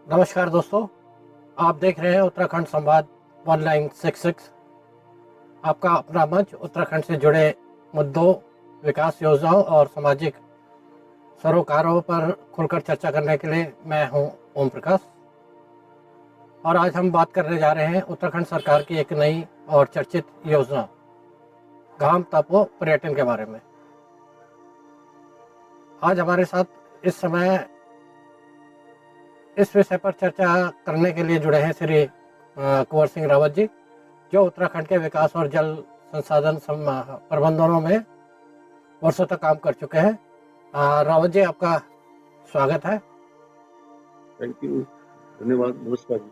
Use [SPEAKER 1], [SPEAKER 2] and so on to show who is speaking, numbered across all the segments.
[SPEAKER 1] नमस्कार दोस्तों, आप देख रहे हैं उत्तराखंड संवाद 1966। आपका अपना मंच उत्तराखंड से जुड़े मुद्दों, विकास योजनाओं और सामाजिक सरोकारों पर खुलकर चर्चा करने के लिए मैं हूं ओम प्रकाश। और आज हम बात करने जा रहे हैं उत्तराखंड सरकार की एक नई और चर्चित योजना घाम तापो पर्यटन के बारे में। आज हमारे साथ इस समय इस विषय पर चर्चा करने के लिए जुड़े हैं श्री कुंवर सिंह रावत जी, जो उत्तराखंड के विकास और जल संसाधन प्रबंधनों में वर्षों तक काम कर चुके हैं। रावत जी, आपका स्वागत है।
[SPEAKER 2] थैंक यू, धन्यवाद, नमस्कार जी।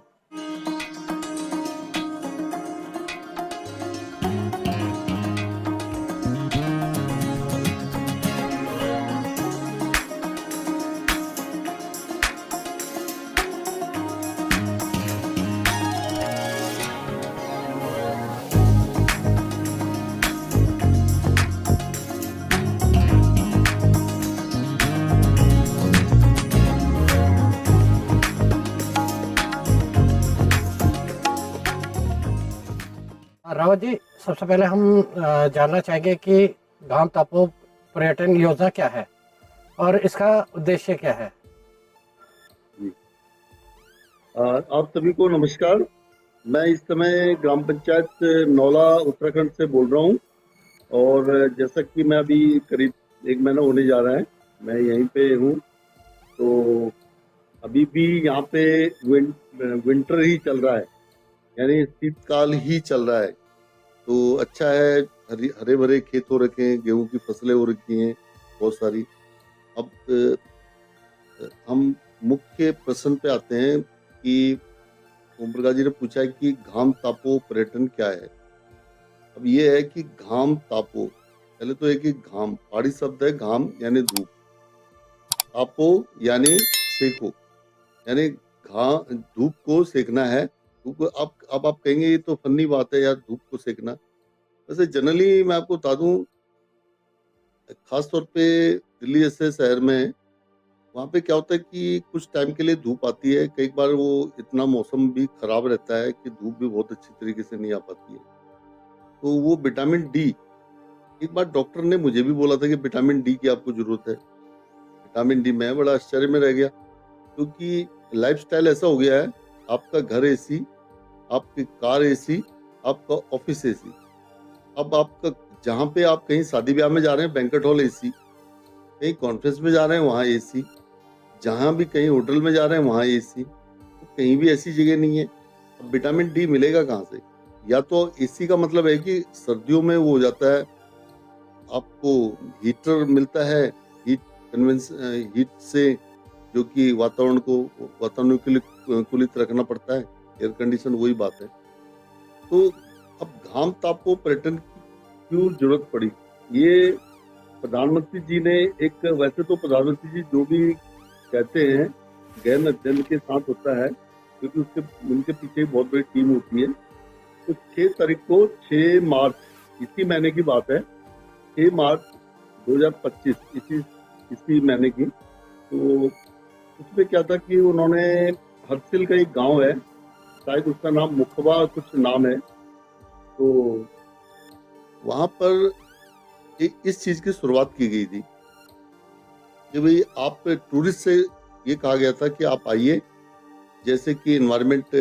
[SPEAKER 1] रावत जी, सबसे पहले हम जानना चाहेंगे कि घाम तापो पर्यटन योजना क्या है और इसका उद्देश्य क्या है।
[SPEAKER 2] जी, आप सभी को नमस्कार। मैं इस समय ग्राम पंचायत नौला उत्तराखंड से बोल रहा हूँ और जैसा कि मैं अभी करीब 1 महीना होने जा रहा है, मैं यहीं पे हूँ। तो अभी भी यहाँ पे विंटर ही चल रहा है, यानी शीतकाल ही चल रहा है। तो अच्छा है, हरे भरे खेत हो रखे हैं, गेहूं की फसलें हो रखी हैं बहुत सारी। अब हम मुख्य प्रश्न पे आते हैं कि ओम प्रकाश जी ने पूछा है कि घाम तापो पर्यटन क्या है। अब ये है कि घाम तापो, पहले तो है कि घाम पहाड़ी शब्द है, घाम यानी धूप, तापो यानी सेको, यानी धूप को सेकना है। धूप अब आप कहेंगे ये तो फनी बात है यार, धूप को सेकना। वैसे जनरली मैं आपको बता दूं, खास तौर पे दिल्ली जैसे शहर में, वहाँ पे क्या होता है कि कुछ टाइम के लिए धूप आती है, कई बार वो इतना मौसम भी खराब रहता है कि धूप भी बहुत अच्छी तरीके से नहीं आ पाती है। तो वो विटामिन डी, एक बार डॉक्टर ने मुझे भी बोला था कि विटामिन डी की आपको जरूरत है। विटामिन डी, मैं बड़ा आश्चर्य में रह गया, क्योंकि लाइफस्टाइल ऐसा हो गया है, आपका घर एसी, आपकी कार एसी, आपका ऑफिस एसी। अब आपका जहाँ पे आप कहीं शादी ब्याह में जा रहे हैं, बैंक्वेट हॉल एसी, कहीं कॉन्फ्रेंस में जा रहे हैं वहाँ एसी, जहाँ भी कहीं होटल में जा रहे हैं वहाँ एसी, तो कहीं भी ऐसी जगह नहीं है। अब विटामिन डी मिलेगा कहाँ से? या तो एसी का मतलब है कि सर्दियों में वो हो जाता है, आपको हीटर मिलता है, हीट से, जो कि वातावरण के लिए कुलित रखना पड़ता है, एयर कंडीशन, वही बात है। तो अब घाम तापो पर्यटन की क्यों जरूरत पड़ी? ये प्रधानमंत्री जी ने एक, वैसे तो प्रधानमंत्री जी जो भी कहते हैं गहन अध्ययन के साथ होता है, क्योंकि उनके पीछे बहुत बड़ी टीम होती है। तो 6 तारीख को, 6 मार्च, इसी महीने की बात है, 6 मार्च 2025, इसी महीने की। तो उसमें क्या था कि उन्होंने, हरसिल का एक गांव है, शायद उसका नाम मुखबा कुछ नाम है, तो वहां पर इस चीज की शुरुआत की गई थी कि भाई आप टूरिस्ट से ये कहा गया था कि आप आइए, जैसे कि एनवायरनमेंट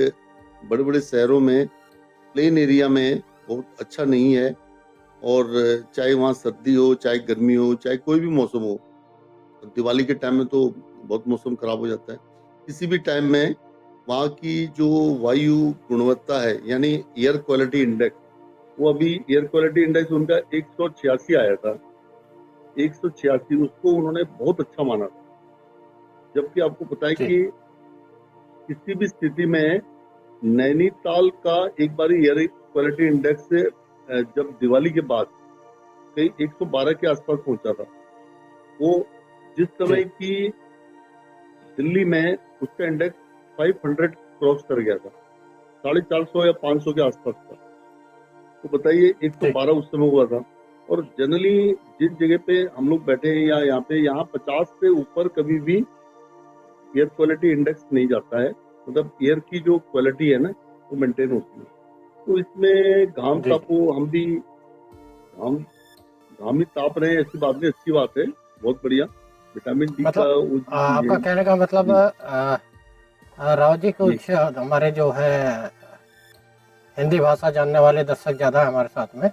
[SPEAKER 2] बड़े बड़े शहरों में, प्लेन एरिया में बहुत अच्छा नहीं है, और चाहे वहाँ सर्दी हो, चाहे गर्मी हो, चाहे कोई भी मौसम हो, दिवाली के टाइम में तो बहुत मौसम खराब हो जाता है, किसी भी टाइम में वहाँ की जो वायु गुणवत्ता है, यानी एयर क्वालिटी इंडेक्स, वो अभी एयर क्वालिटी इंडेक्स उनका 186 आया था, 186, उसको उन्होंने बहुत अच्छा माना था। जबकि आपको पता है कि किसी भी स्थिति में नैनीताल का एक बार एयर क्वालिटी इंडेक्स से, जब दिवाली के बाद कहीं 112 के आसपास पहुंचा था, वो जिस समय की दिल्ली में उसका इंडेक्स 500 क्रॉस कर गया था, 450 या 500 के आसपास था। तो बताइए, 112 उस समय हुआ था। और जनरली जिस जगह पे हम लोग बैठे हैं या यहाँ 50 से ऊपर कभी भी एयर क्वालिटी इंडेक्स नहीं जाता है, मतलब एयर की जो क्वालिटी है ना वो मेंटेन होती है। तो इसमें घाम
[SPEAKER 1] जी।
[SPEAKER 2] तापो, हम भी घाम घाम ही ताप रहे हैं, ऐसी बात नहीं, अच्छी बात है, बहुत बढ़िया। विटामिन डी का
[SPEAKER 1] मतलब
[SPEAKER 2] वो जो चीजें
[SPEAKER 1] आपका
[SPEAKER 2] हैं।
[SPEAKER 1] कहने का मतलब
[SPEAKER 2] जी
[SPEAKER 1] रावत जी,
[SPEAKER 2] जी
[SPEAKER 1] कुछ हमारे जो है हिंदी भाषा जानने वाले दर्शक ज़्यादा है हमारे साथ में,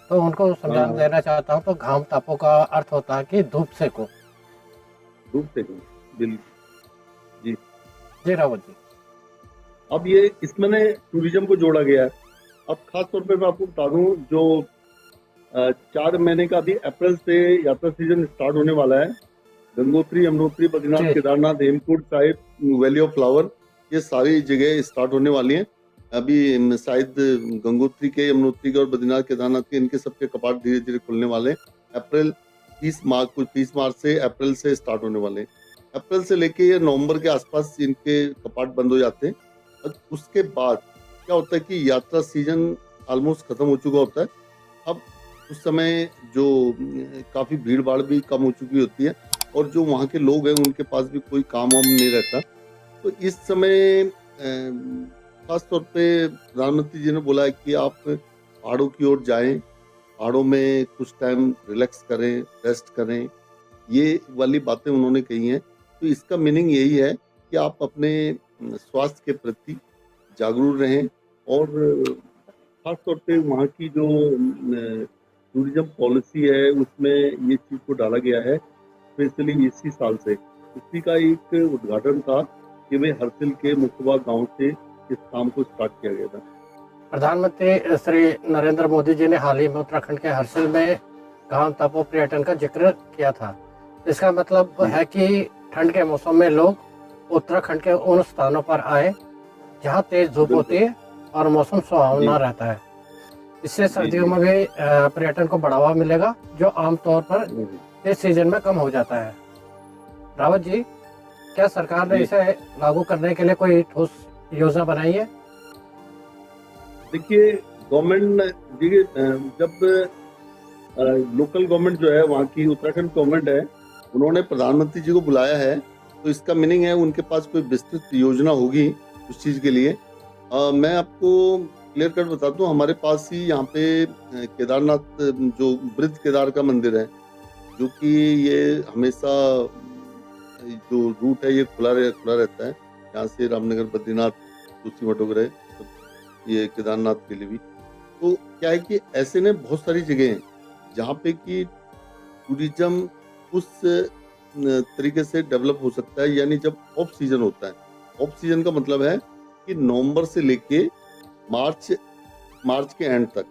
[SPEAKER 1] तो उनको
[SPEAKER 2] हाँ
[SPEAKER 1] समझाना
[SPEAKER 2] हाँ,
[SPEAKER 1] देना चाहता हूँ। तो घाम तापों का अर्थ होता है कि धूप सेको।
[SPEAKER 2] धूप से कम, बिल्कुल। जी।
[SPEAKER 1] जी रावत जी।
[SPEAKER 2] अब ये इसमें ने टूरिज्म को जोड़ा गया है। अब खास तौर पे मैं आपको बता दूं, जो 4 महीने का अभी अप्रैल से यात्रा सीजन स्टार्ट होने वाला है। Gangotri, Yamunotri, Badrinath,
[SPEAKER 1] ji.
[SPEAKER 2] Kedarnath, Hemkund Sahib, valley of flower, ये सारी जगह स्टार्ट होने वाली हैं। अभी शायद गंगोत्री के, यमुनोत्री के और बद्रीनाथ केदारनाथ के, इनके सबके कपाट धीरे धीरे खुलने वाले हैं। अप्रैल 30 मार्च, कुछ 30 मार्च से अप्रैल से स्टार्ट होने वाले हैं। अप्रैल से लेके ये नवंबर के आसपास इनके कपाट बंद हो जाते हैं। और उसके बाद क्या होता है कि यात्रा सीजन ऑलमोस्ट खत्म हो चुका होता है। अब उस समय जो काफी भीड़ भाड़ भी कम हो चुकी होती है, और जो वहाँ के लोग हैं उनके पास भी कोई काम वाम नहीं रहता। तो इस समय खास तौर पे प्रधानमंत्री जी ने बोला है कि आप पहाड़ों की ओर जाएं, पहाड़ों में कुछ टाइम रिलैक्स करें, रेस्ट करें, ये वाली बातें उन्होंने कही हैं। तो इसका मीनिंग यही है कि आप अपने स्वास्थ्य के प्रति जागरूक रहें, और खास तौर पे वहाँ की जो टूरिज्म पॉलिसी है उसमें ये चीज को डाला गया है, स्पेशली इसी साल से। इसी का एक उद्घाटन था कि भाई हरसिल के मुख्तबा गांव से इस काम को स्टार्ट किया गया था।
[SPEAKER 1] प्रधानमंत्री श्री नरेंद्र मोदी जी ने हाल ही में उत्तराखंड के हरसिल में घाम तापो पर्यटन का जिक्र किया था। इसका मतलब
[SPEAKER 2] जी
[SPEAKER 1] है कि ठंड के मौसम में लोग उत्तराखंड के उन स्थानों पर आए जहाँ तेज धूप होती
[SPEAKER 2] बिल्कुल।
[SPEAKER 1] है और मौसम
[SPEAKER 2] जी
[SPEAKER 1] सुहावना रहता है। इससे
[SPEAKER 2] जी
[SPEAKER 1] सर्दियों
[SPEAKER 2] जी।
[SPEAKER 1] में भी पर्यटन को बढ़ावा मिलेगा, जो आमतौर पर
[SPEAKER 2] हम्म,
[SPEAKER 1] इस सीजन में कम हो जाता है। रावत जी, क्या सरकार ने
[SPEAKER 2] जी
[SPEAKER 1] इसे लागू करने के लिए कोई ठोस योजना बनाई है?
[SPEAKER 2] देखिए, गवर्नमेंट देखिए, जब लोकल गवर्नमेंट जो है, वहाँ की उत्तराखंड गवर्नमेंट है, उन्होंने प्रधानमंत्री जी को बुलाया है, तो इसका मीनिंग है उनके पास कोई विस्तृत योजना होगी उस चीज के लिए। मैं आपको क्लियर कट बता दूं, हमारे पास ही यहाँ पे केदारनाथ, जो वृद्ध केदार का मंदिर है, जो कि ये हमेशा जो रूट है ये खुला रहता है, यहाँ से रामनगर, बद्रीनाथ, जोशीमठ वगैरह सब, ये केदारनाथ के लिए भी। तो क्या है कि ऐसे ने बहुत सारी जगह हैं जहाँ पे कि टूरिज्म उस तरीके से डेवलप हो सकता है, यानी जब ऑफ सीजन होता है। ऑफ सीजन का मतलब है कि नवंबर से लेके मार्च मार्च के एंड तक,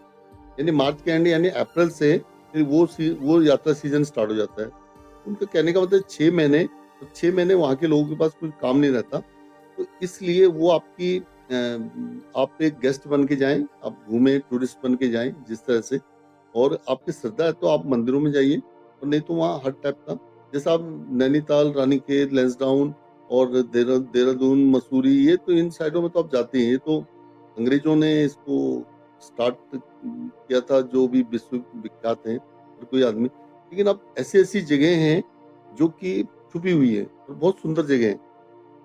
[SPEAKER 2] यानी मार्च के एंड यानी अप्रैल से फिर वो यात्रा सीजन स्टार्ट हो जाता है। उनका कहने का मतलब 6 महीने, तो 6 महीने वहाँ के लोगों के पास कोई काम नहीं रहता। तो इसलिए वो आपकी आप एक गेस्ट बन के जाएं, आप घूमें, टूरिस्ट बन के जाएं जिस तरह से। और आपकी श्रद्धा है तो आप मंदिरों में जाइए, और नहीं तो वहाँ हर टाइप का, जैसा आप नैनीताल, रानीखेत, लैंसडाउन और देहरादून, मसूरी, ये तो इन साइडों में तो आप जाते हैं। ये तो अंग्रेजों ने इसको स्टार्ट किया था, जो भी विश्व विख्यात हैं हर कोई आदमी। लेकिन अब ऐसी ऐसी जगह हैं जो कि छुपी हुई है और बहुत सुंदर जगह है,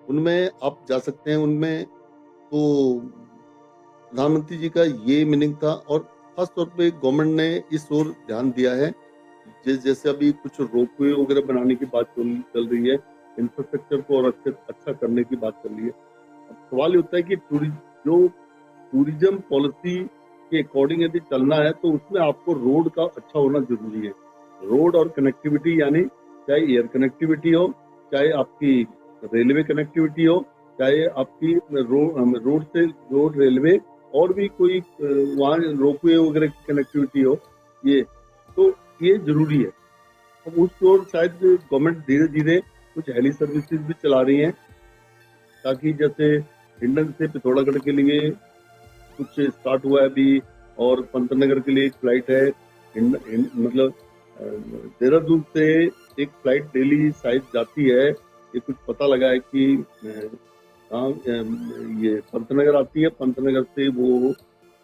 [SPEAKER 2] उनमें आप जा सकते हैं। उनमें तो प्रधानमंत्री जी का ये मीनिंग था, और खास तौर पे गवर्नमेंट ने इस ओर ध्यान दिया है। जैसे अभी कुछ रोपवे वगैरह बनाने की बात चल रही है, इंफ्रास्ट्रक्चर को और अच्छा करने की बात चल रही है। अब सवाल ये होता है कि जो टूरिज्म पॉलिसी के अकॉर्डिंग यदि चलना है तो उसमें आपको रोड का अच्छा होना जरूरी है। रोड और कनेक्टिविटी, यानी चाहे एयर कनेक्टिविटी हो, चाहे आपकी रेलवे कनेक्टिविटी हो, चाहे आपकी रोड से रोड, रेलवे, और भी कोई वहाँ रोपवे वगैरह की कनेक्टिविटी हो, ये तो ये जरूरी है। अब उस ओर शायद गवर्नमेंट धीरे धीरे कुछ हेली सर्विसेज भी चला रही हैं, ताकि जैसे हिंडन से पिथौरागढ़ के लिए कुछ स्टार्ट हुआ है अभी, और पंतनगर के लिए एक फ्लाइट है। मतलब देहरादून से एक फ्लाइट डेली शायद जाती है, ये कुछ पता लगा है कि ये पंतनगर आती है, पंतनगर से वो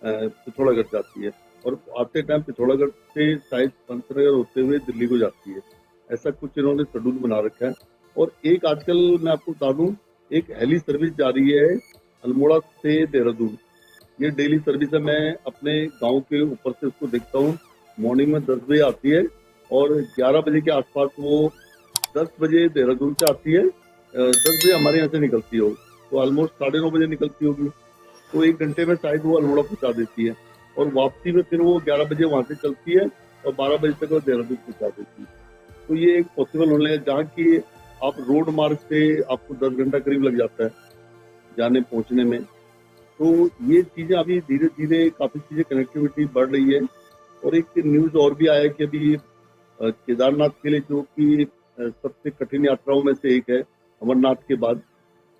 [SPEAKER 2] पिथौरागढ़ जाती है, और आते टाइम पिथौरागढ़ से शायद पंतनगर होते हुए दिल्ली को जाती है। ऐसा कुछ इन्होंने शेड्यूल बना रखा है। और एक आजकल मैं आपको बता दूं, एक हेली सर्विस जा रही है अल्मोड़ा से देहरादून। ये डेली सर्विस है, मैं अपने गांव के ऊपर से उसको देखता हूँ। मॉर्निंग में 10 बजे आती है और 11 बजे के आसपास वो 10 बजे देहरादून से आती है, 10 बजे हमारे यहाँ से निकलती हो, तो ऑलमोस्ट 9:30 बजे निकलती होगी, तो 1 घंटे में शायद वो अल्मोड़ा पहुंचा देती है। और वापसी में फिर वो 11 बजे वहां से चलती है और 12 बजे तक वो देहरादून पहुंचा देती है। तो ये एक पॉसिबल होने लगा, जहाँ की आप रोड मार्ग से आपको 10 घंटा करीब लग जाता है जाने पहुंचने में। तो ये चीजें अभी धीरे धीरे काफी चीजें कनेक्टिविटी बढ़ रही है। और एक न्यूज और भी आया कि अभी केदारनाथ के लिए, जो कि सबसे कठिन यात्राओं में से एक है अमरनाथ के बाद,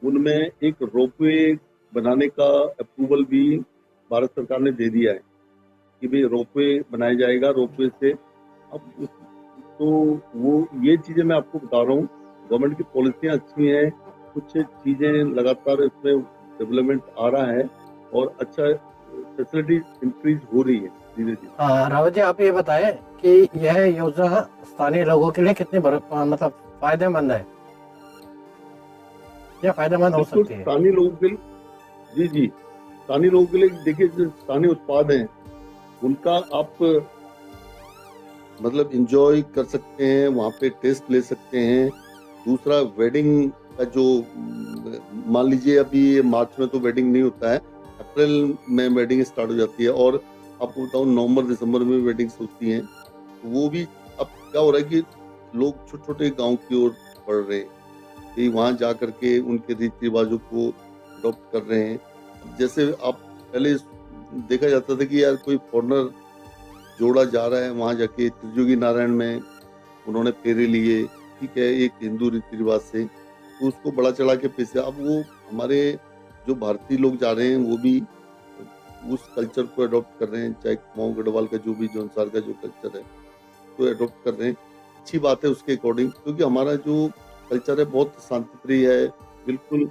[SPEAKER 2] उनमें एक रोपवे बनाने का अप्रूवल भी भारत सरकार ने दे दिया है कि भाई रोपवे बनाया जाएगा। रोपवे से अब तो वो ये चीजें मैं आपको बता रहा हूँ, गवर्नमेंट की पॉलिसियां अच्छी हैं, कुछ चीजें लगातार इसमें डेवलपमेंट आ रहा है और अच्छा फैसिलिटी इंक्रीज हो रही है धीरे धीरे।
[SPEAKER 1] रावत जी, आप ये बताएं कि यह योजना स्थानीय लोगों के लिए कितनी मतलब फायदेमंद है या फायदेमंद हो
[SPEAKER 2] बिल्कुल
[SPEAKER 1] सकती है?
[SPEAKER 2] स्थानीय लोगों के लिए, जी जी, स्थानीय लोगों के लिए देखिए, जो स्थानीय उत्पाद हैं उनका आप मतलब इंजॉय कर सकते हैं, वहाँ पे टेस्ट ले सकते हैं। दूसरा, वेडिंग का जो मान लीजिए अभी मार्च में तो वेडिंग नहीं होता है, अप्रैल में वेडिंग स्टार्ट हो जाती है, और आपको बताऊं नवंबर दिसंबर में वेडिंग्स होती हैं। तो वो भी अब क्या हो रहा है कि लोग छोटे छोटे गांव की ओर बढ़ रहे हैं कि वहाँ जा करके उनके रीति रिवाजों को अडॉप्ट कर रहे हैं। जैसे आप पहले देखा जाता था कि यार कोई फॉरनर जोड़ा जा रहा है, वहां जाके त्रिजुगी नारायण में उन्होंने फेरे लिए, ठीक है, एक हिंदू रीति रिवाज से, तो उसको बड़ा चढ़ा के पेश। अब वो हमारे जो भारतीय लोग जा रहे हैं वो भी उस कल्चर को अडॉप्ट कर रहे हैं, चाहे कुमाऊं गढ़वाल का जो भी जौनसार का जो कल्चर है तो अडॉप्ट कर रहे हैं। अच्छी बात है उसके अकॉर्डिंग, क्योंकि हमारा जो कल्चर है बहुत शांति प्रिय है, बिल्कुल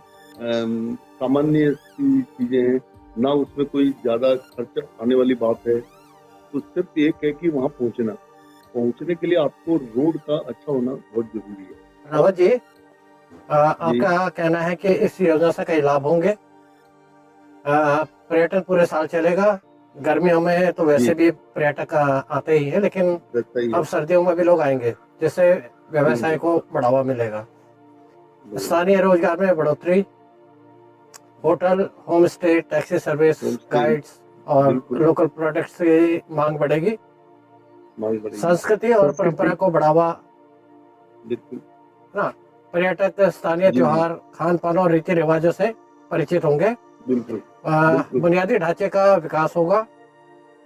[SPEAKER 2] सामान्य चीजें हैं, ना उसमें कोई ज्यादा खर्च आने वाली बात है। तो सिर्फ एक है कि वहां पहुंचने के लिए आपको रोड का अच्छा होना बहुत जरूरी है।
[SPEAKER 1] रावत जी, आपका कहना है कि इस योजना से कई लाभ होंगे। पर्यटन पूरे साल चलेगा। गर्मियों में तो वैसे भी पर्यटक आते ही है, लेकिन अब सर्दियों में भी लोग आएंगे, जिससे व्यवसाय को बढ़ावा मिलेगा। स्थानीय रोजगार में बढ़ोतरी, hotel, home stay, taxi service, guides और लोकल प्रोडक्ट्स की मांग बढ़ेगी। संस्कृति और परंपरा को बढ़ावा, ना, पर्यटक स्थानीय त्योहार, खान पान और रीति रिवाजों से परिचित होंगे। बुनियादी ढांचे का विकास होगा।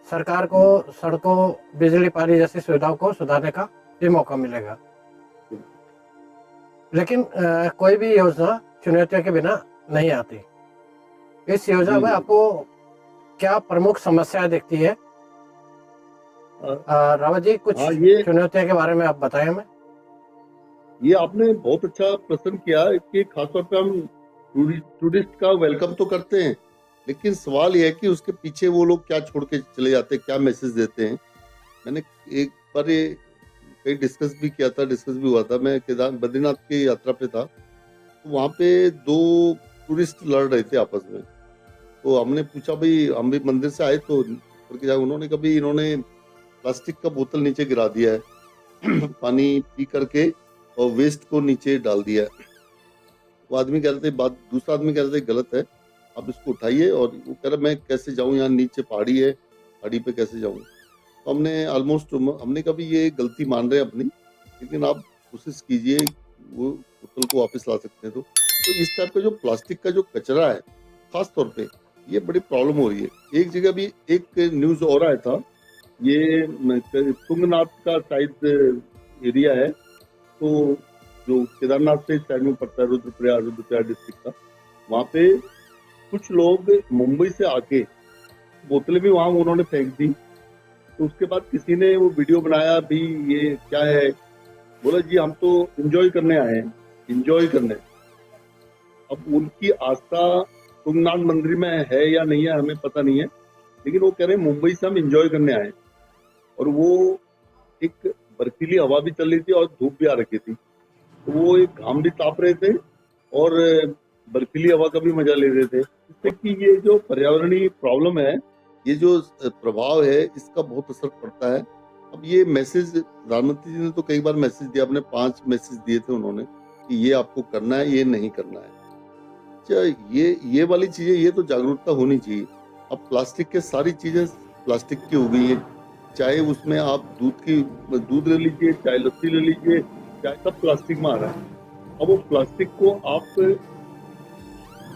[SPEAKER 1] सरकार को सड़कों, बिजली, पानी जैसी सुविधाओं को सुधारने का भी मौका मिलेगा। लेकिन कोई भी योजना चुनौतियों के बिना नहीं आती। इस योजना में आपको क्या प्रमुख समस्याएं दिखती है? रावत जी, कुछ चुनौतियों के बारे में आप बताएं हमें।
[SPEAKER 2] ये आपने बहुत अच्छा प्रश्न किया कि खासतौर पे हम टूरिस्ट का वेलकम तो करते हैं, लेकिन सवाल यह है कि उसके पीछे वो लोग क्या छोड़ के चले जाते हैं, क्या मैसेज देते हैं। मैंने एक बार ये कहीं डिस्कस भी हुआ था। मैं बद्रीनाथ की यात्रा पे था, तो वहाँ पे 2 टूरिस्ट लड़ रहे थे आपस में। तो हमने पूछा, भाई हम भी मंदिर से आए तो करके जाए। उन्होंने कभी इन्होंने प्लास्टिक का बोतल नीचे गिरा दिया है पानी पी करके, और वेस्ट को नीचे डाल दिया है। वो आदमी कह रहे थे, दूसरा आदमी कह रहे थे गलत है, आप इसको उठाइए। और वो कह रहा मैं कैसे जाऊं, यहाँ नीचे पहाड़ी है, पहाड़ी पे कैसे जाऊं। तो हमने कभी ये गलती मान रहे हैं अपनी, लेकिन आप कोशिश कीजिए वो बोतल को वापस ला सकते हैं। तो इस टाइप का जो प्लास्टिक का जो कचरा है, खास तौर पे ये बड़ी प्रॉब्लम हो रही है। एक जगह भी एक न्यूज और आया था, ये तुंगनाथ का शायद एरिया है, तो जो केदारनाथ से साइड में पड़ता है, रुद्रप्रयाग डिस्ट्रिक्ट का, वहाँ पे कुछ लोग मुंबई से आके बोतलें भी वहां उन्होंने फेंक दी। तो उसके बाद किसी ने वो वीडियो बनाया, भी ये क्या है, बोला जी हम तो एंजॉय करने आए हैं, एंजॉय करने। अब उनकी आस्था तुंगनाथ मंदिर में है या नहीं है हमें पता नहीं है, लेकिन वो कह रहे हैं मुंबई से हम एंजॉय करने आए। और वो एक बर्फीली हवा भी चल रही थी और धूप भी आ रखी थी, तो वो एक घाम भी ताप रहे थे और बर्फीली हवा का भी मजा ले रहे थे। इससे कि ये जो पर्यावरणीय प्रॉब्लम है, ये जो प्रभाव है, इसका बहुत असर पड़ता है। अब ये मैसेज प्रधानमंत्री जी ने तो कई बार मैसेज दिया, अपने 5 मैसेज दिए थे उन्होंने कि ये आपको करना है, ये नहीं करना है। अच्छा, ये वाली चीजें, ये तो जागरूकता होनी चाहिए। अब प्लास्टिक के सारी चीजें प्लास्टिक की हो गई है, चाहे उसमें आप दूध ले लीजिए, चाहे लस्सी ले लीजिए, चाहे सब प्लास्टिक में आ रहा है। अब वो प्लास्टिक को आप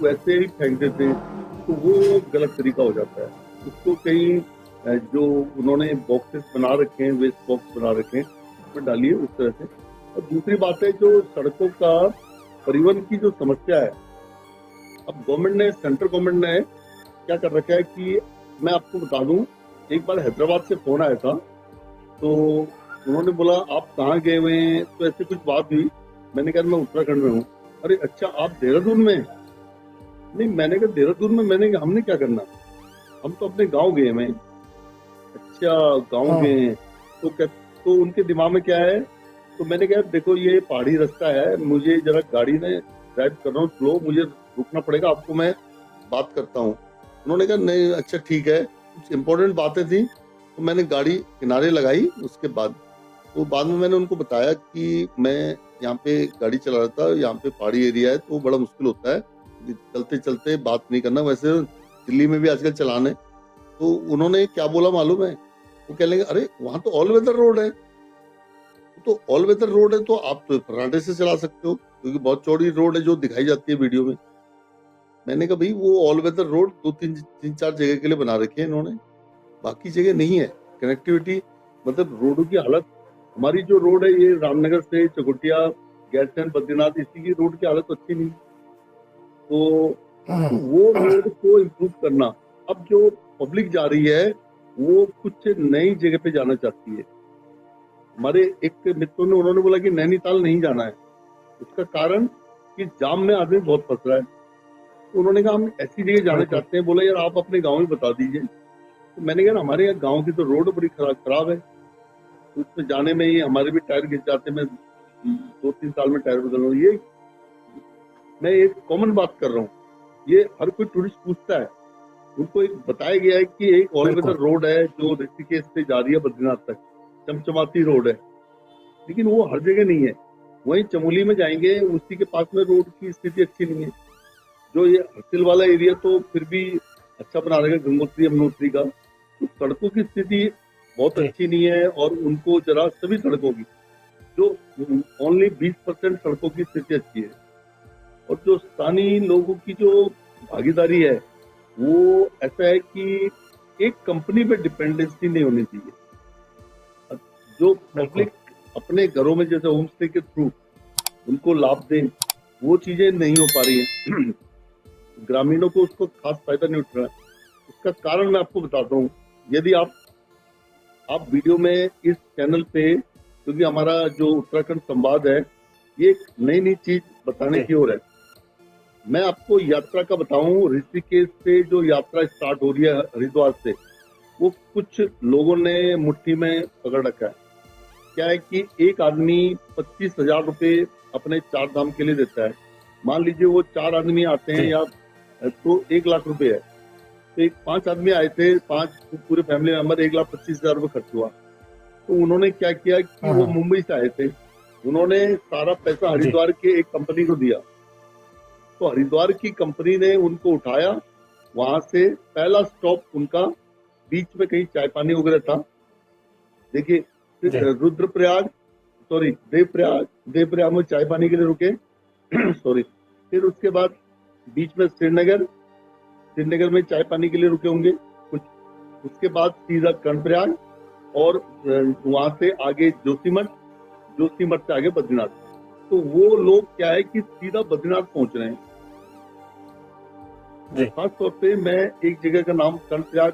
[SPEAKER 2] वैसे ही फेंक देते हैं तो वो गलत तरीका हो जाता है। उसको कहीं जो उन्होंने बॉक्सेस बना रखे हैं, वेस्ट बॉक्स बना रखे हैं, उसमें डालिए उस तरह से। और दूसरी बात है, जो सड़कों का परिवहन की जो समस्या है, अब गवर्नमेंट ने, सेंट्रल गवर्नमेंट ने क्या कर रखा है कि मैं आपको बता दूं, एक बार हैदराबाद से फोन आया था, तो उन्होंने बोला आप कहाँ गए हुए हैं, तो ऐसे कुछ बात हुई। मैंने कहा मैं उत्तराखंड में हूँ। अरे अच्छा, आप देहरादून में? नहीं, मैंने कहा देहरादून में, मैंने कहा हमने क्या करना, हम तो अपने गांव गए हैं। अच्छा, गांव गए हैं, तो उनके दिमाग में क्या है, तो मैंने कहा देखो ये पहाड़ी रास्ता है, मुझे जरा गाड़ी में ड्राइव कर रहा हूँ स्लो, मुझे रुकना पड़ेगा, आपको मैं बात करता हूँ। उन्होंने कहा नहीं, अच्छा ठीक है। कुछ इम्पोर्टेंट बातें थी तो मैंने गाड़ी किनारे लगाई। उसके बाद तो बाद में मैंने उनको बताया कि मैं यहाँ पे गाड़ी चला रहा था, यहाँ पे पहाड़ी एरिया है तो बड़ा मुश्किल होता है चलते चलते बात नहीं करना। वैसे दिल्ली में भी आजकल चलान है। तो उन्होंने क्या बोला मालूम है, वो कह लेंगे अरे वहां तो ऑल वेदर रोड है। तो ऑल वेदर रोड है तो आप तो फर्राटे से चला सकते हो, क्योंकि बहुत चौड़ी रोड है जो दिखाई जाती है वीडियो में। मैंने कहा भाई वो ऑल वेदर रोड 2-3-4 जगह के लिए बना रखी है इन्होंने, बाकी जगह नहीं है। कनेक्टिविटी मतलब रोडों की हालत, हमारी जो रोड है ये रामनगर से चकुटिया, गैरसैंण, बद्रीनाथ, इसी की रोड की हालत अच्छी नहीं। तो वो रोड को इम्प्रूव करना। अब जो पब्लिक जा रही है वो कुछ नई जगह पे जाना चाहती है। हमारे एक मित्रों ने, उन्होंने बोला कि नैनीताल नहीं जाना है। उसका कारण कि जाम में आदमी बहुत फंस रहा है। तो उन्होंने कहा हम ऐसी जगह जाना चाहते हैं। बोला यार आप अपने गांव में बता दीजिए। तो मैंने कहा हमारे यहाँ गांव की तो रोड बड़ी खराब है, तो उसमें जाने में ही हमारे भी टायर घिस जाते। मैं 2-3 साल में टायर बदल रहा हूँ। ये मैं एक कॉमन बात कर रहा हूँ, ये हर कोई टूरिस्ट पूछता है। उनको एक बताया गया है कि एक ऑल वेदर रोड है जो ऋषिकेश से जा रही है बद्रीनाथ तक, चमचमाती रोड है, लेकिन वो हर जगह नहीं है। वहीं चमोली में जाएंगे, उसी के पास में रोड की स्थिति अच्छी नहीं है। जो ये हर्सिल वाला एरिया तो फिर भी अच्छा बना रहेगा, गंगोत्री यमुनोत्री का। तो सड़कों की स्थिति बहुत अच्छी नहीं है, और उनको जरा सभी सड़कों की जो ओनली 20% सड़कों की स्थिति अच्छी है। और जो स्थानीय लोगों की जो भागीदारी है वो ऐसा है कि एक कंपनी पे डिपेंडेंसी नहीं होनी चाहिए। जो पब्लिक अपने घरों में जैसे होम स्टे के थ्रू उनको लाभ दें, वो चीजें नहीं हो पा रही है। ग्रामीणों को उसको खास फायदा नहीं उठ रहा है। इसका कारण मैं आपको बताता हूँ। यदि आप वीडियो में इस चैनल पे, क्योंकि हमारा जो उत्तराखंड संवाद है ये एक नई चीज बताने की ओर है। मैं आपको यात्रा का बताऊं, ऋषिकेश से जो यात्रा स्टार्ट हो रही है हरिद्वार से, वो कुछ लोगों ने मुट्ठी में पकड़ रखा है। क्या है कि एक आदमी 25,000 रुपए अपने 4 धाम के लिए देता है। मान लीजिए वो 4 आदमी आते हैं, या तो 1 लाख रुपए है। तो 5 आदमी आए थे, 5 पूरे फैमिली मेंबर, 1,25,000 रुपए खर्च हुआ। तो उन्होंने क्या किया कि वो मुंबई से आए थे, उन्होंने सारा पैसा हरिद्वार के एक कंपनी को दिया। तो हरिद्वार की कंपनी ने उनको उठाया, वहां से पहला स्टॉप उनका बीच में कहीं चाय पानी वगैरह था। देखिए रुद्रप्रयाग, सॉरी देवप्रयाग में चाय पानी के लिए रुके। सॉरी, फिर उसके बाद बीच में श्रीनगर में चाय पानी के लिए रुके होंगे कुछ। उसके बाद सीधा कर्णप्रयाग, और वहां से आगे जोशीमठ से आगे बद्रीनाथ। तो वो लोग क्या है कि सीधा बद्रीनाथ पहुंच रहे हैं। खास तौर पे मैं एक जगह का नाम कर्णप्रयाग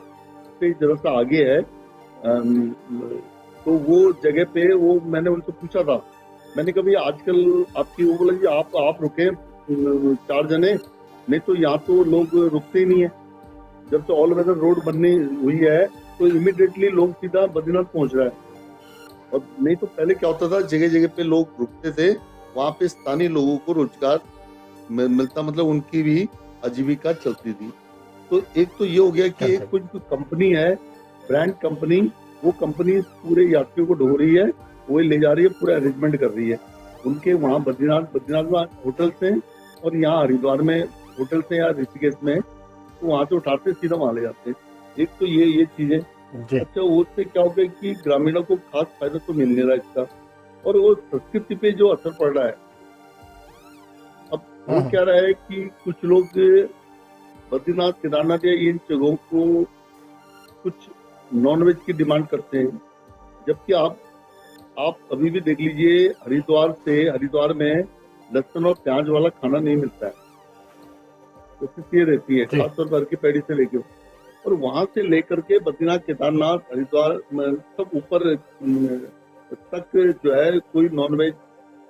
[SPEAKER 2] से जरा सा आगे है, तो वो जगह पे वो मैंने उनसे पूछा था। मैंने कहा भैया आजकल आपकी, वो बोला जी आप रुके 4 जने, नहीं तो यहाँ तो लोग रुकते ही नहीं है। जब से ऑल वेदर रोड बननी हुई है तो इमीडिएटली लोग सीधा बद्रीनाथ पहुंच रहा है। और नहीं तो पहले क्या होता था, जगह जगह पे लोग रुकते थे वहाँ पे स्थानीय लोगों को रोजगार मिलता, मतलब उनकी भी आजीविका चलती थी। तो एक तो ये हो गया कि एक कुछ कंपनी है, ब्रांड कंपनी, वो कंपनी पूरे यात्रियों को ढो रही है, वो ले जा रही है, पूरा अरेंजमेंट कर रही है। उनके वहाँ बद्रीनाथ में होटल से और यहाँ हरिद्वार में होटल से या ऋषिकेश में, तो वहाँ से उठाते सीधा वहाँ ले जाते हैं। एक तो ये चीज है। अच्छा, उससे क्या हो गया कि ग्रामीणों को खास फायदा तो मिल नहीं रहा इसका, और वो संस्कृति पे जो असर पड़ रहा है। अब वो क्या रहा है कि कुछ लोग बद्रीनाथ, केदारनाथ या इन जगहों को कुछ नॉनवेज की डिमांड करते हैं, जबकि आप अभी भी देख लीजिए, हरिद्वार में लहसुन और प्याज वाला खाना नहीं मिलता है। कोशिश ये रहती है खासतौर पर की पैड़ी से लेके, और वहां से लेकर के बद्रीनाथ, केदारनाथ, हरिद्वार सब ऊपर तक जो है कोई नॉनवेज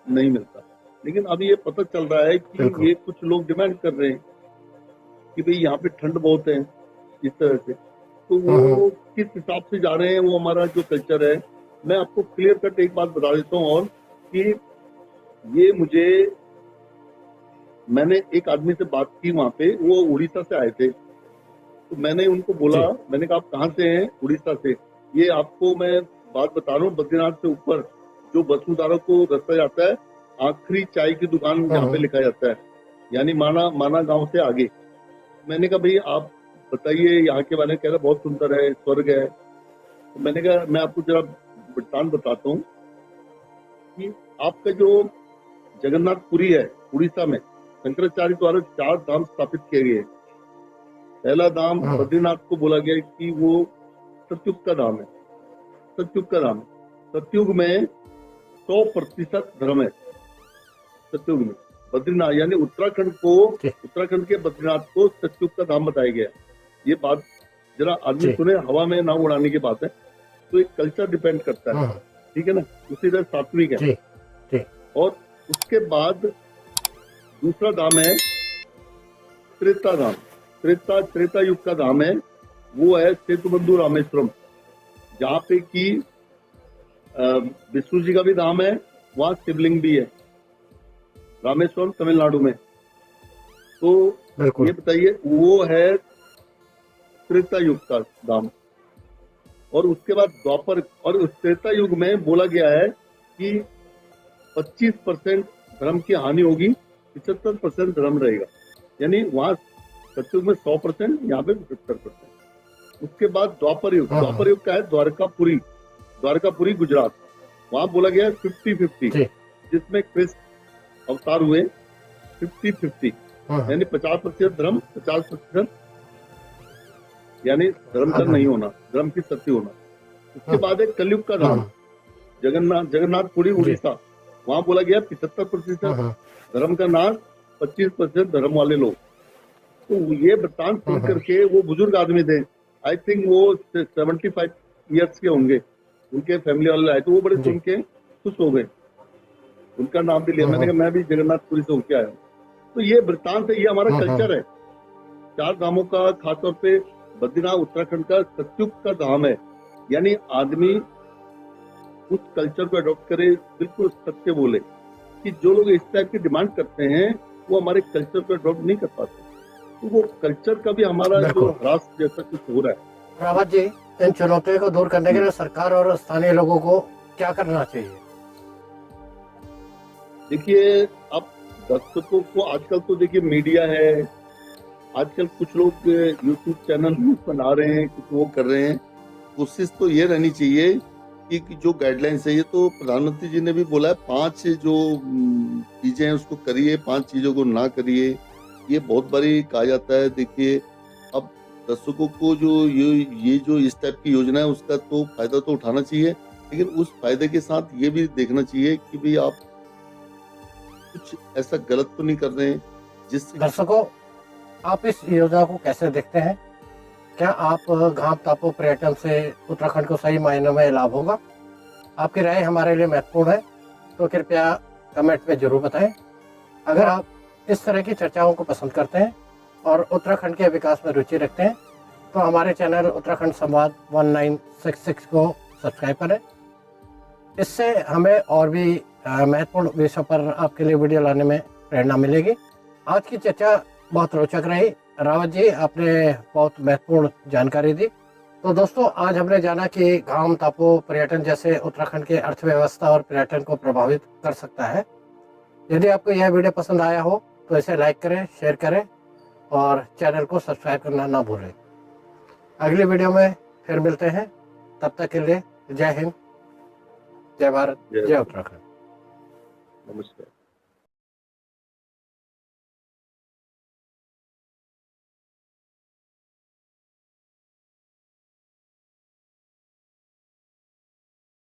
[SPEAKER 2] नहीं मिलता। लेकिन अब ये पता चल रहा है कि ये कुछ लोग डिमांड कर रहे हैं कि भाई यहाँ पे ठंड बहुत है, इस तरह से, तो वो किस हिसाब से जा रहे हैं, वो हमारा जो कल्चर है। मैं आपको क्लियर कट एक बात बता देता हूँ, और कि ये मैंने एक आदमी से बात की वहां पे, वो उड़ीसा से आए थे, तो मैंने उनको बोला, मैंने कहा आप कहाँ से हैं? उड़ीसा से। ये आपको मैं बात बता रहा हूँ, बद्रीनाथ से ऊपर जो वसुधारा को रास्ता जाता है, आखिरी चाय की दुकान यहाँ पे लिखा जाता है, यानी माना गांव से आगे। मैंने कहा भाई आप बताइए यहाँ के बारे में। कह रहा बहुत सुंदर है, स्वर्ग है। तो मैंने कहा मैं आपको जरा वृत्तांत बताता हूँ कि आपका जो जगन्नाथपुरी है उड़ीसा में, शंकराचार्य द्वारा 4 धाम स्थापित किए गए। पहला धाम बद्रीनाथ को बोला गया कि वो सतयुग का धाम है, सतयुग का धाम। सतयुग में 100% धर्म है। सतयुग में बद्रीनाथ यानी उत्तराखंड के बद्रीनाथ को सतयुग का धाम बताया गया। ये बात जरा आदमी सुने, हवा में ना उड़ाने की बात है। तो एक कल्चर डिपेंड करता है, ठीक है ना। उसी तरह सात्विक है। और उसके बाद दूसरा धाम है त्रेता धाम। त्रेता युग का धाम है, वो है सेतुबंधु रामेश्वरम, जहाँ पे कि विष्णु जी का भी धाम है, वहाँ शिवलिंग भी है, रामेश्वरम तमिलनाडु में। तो ये बताइए, वो है त्रेता युग का धाम। और उसके बाद द्वापर, और उस त्रेता युग में बोला गया है कि 25% धर्म की हानि होगी, 75% धर्म रहेगा। यानी वहां सतयुग में 100%, यहाँ पे 75%। उसके बाद द्वापर युग का है द्वारकापुरी गुजरात। वहां बोला गया 50-50, जिसमें कृष्ण अवतार हुए। 50-50 यानी 50% धर्म, 50% यानी धर्म का नहीं होना, धर्म की सत्य होना। उसके बाद एक कलयुग का धाम जगन्नाथपुरी उड़ीसा। वहां बोला गया 75% धर्म का नाश, 25% धर्म वाले लोग। तो ये वृत्तांत सुन करके, वो बुजुर्ग आदमी थे, आई थिंक वो 75 ईयर्स के होंगे, उनके फैमिली वाले आए, तो वो बड़े सुन के खुश हो गए। उनका नाम भी लिया। मैंने कहा मैं भी जगन्नाथपुरी से होके आया हूँ। तो ये वृत्तांत है, ये हमारा कल्चर है। 4 धामों का, खासतौर पे बद्रीनाथ उत्तराखंड का सतयुग का धाम है। यानी आदमी उस कल्चर को अडॉप्ट करे, बिल्कुल सत्य बोले। कि जो लोग इस टाइप की डिमांड करते हैं, वो हमारे कल्चर को अडॉप्ट नहीं कर पाते। तो वो कल्चर का भी हमारा जो ह्रास जैसा कुछ हो रहा है।
[SPEAKER 1] रावत जी, इन चुनौतियों को दूर करने के लिए सरकार और स्थानीय लोगों को क्या करना चाहिए?
[SPEAKER 2] देखिए, अब दर्शकों को आजकल तो देखिए मीडिया है, आजकल कुछ लोग यूट्यूब चैनल बना रहे हैं, कुछ वो कर रहे हैं। कोशिश तो ये रहनी चाहिए कि जो गाइडलाइंस है, ये तो प्रधानमंत्री जी ने भी बोला है, 5 जो चीजें हैं उसको करिए, 5 चीजों को ना करिए। ये बहुत बारी कहा जाता है। देखिए, अब दर्शकों को जो ये जो इस टाइप की योजना है, उसका तो फायदा तो उठाना चाहिए, लेकिन उस फायदे के साथ ये भी देखना चाहिए कि भाई आप कुछ ऐसा गलत तो नहीं कर रहे हैं जिससे।
[SPEAKER 1] दर्शकों, आप इस योजना को कैसे देखते हैं? क्या आप घाम टापू पर्यटन से उत्तराखंड को सही मायनों में लाभ होगा? आपकी राय हमारे लिए महत्वपूर्ण है, तो कृपया कमेंट में जरूर बताएं। अगर आप इस तरह की चर्चाओं को पसंद करते हैं और उत्तराखंड के विकास में रुचि रखते हैं, तो हमारे चैनल उत्तराखंड संवाद 1966 को सब्सक्राइब करें। इससे हमें और भी महत्वपूर्ण विषयों पर आपके लिए वीडियो लाने में प्रेरणा मिलेगी। आज की चर्चा बहुत रोचक रही। रावत जी, आपने बहुत महत्वपूर्ण जानकारी दी। तो दोस्तों, आज हमने जाना कि गांव टापू पर्यटन जैसे उत्तराखंड की अर्थव्यवस्था और पर्यटन को प्रभावित कर सकता है। यदि आपको यह वीडियो पसंद आया हो तो इसे लाइक करें, शेयर करें और चैनल को सब्सक्राइब करना ना भूलें। अगली वीडियो में फिर मिलते हैं। तब तक के लिए जय हिंद, जय भारत, जय उत्तराखंड।
[SPEAKER 2] नमस्कार।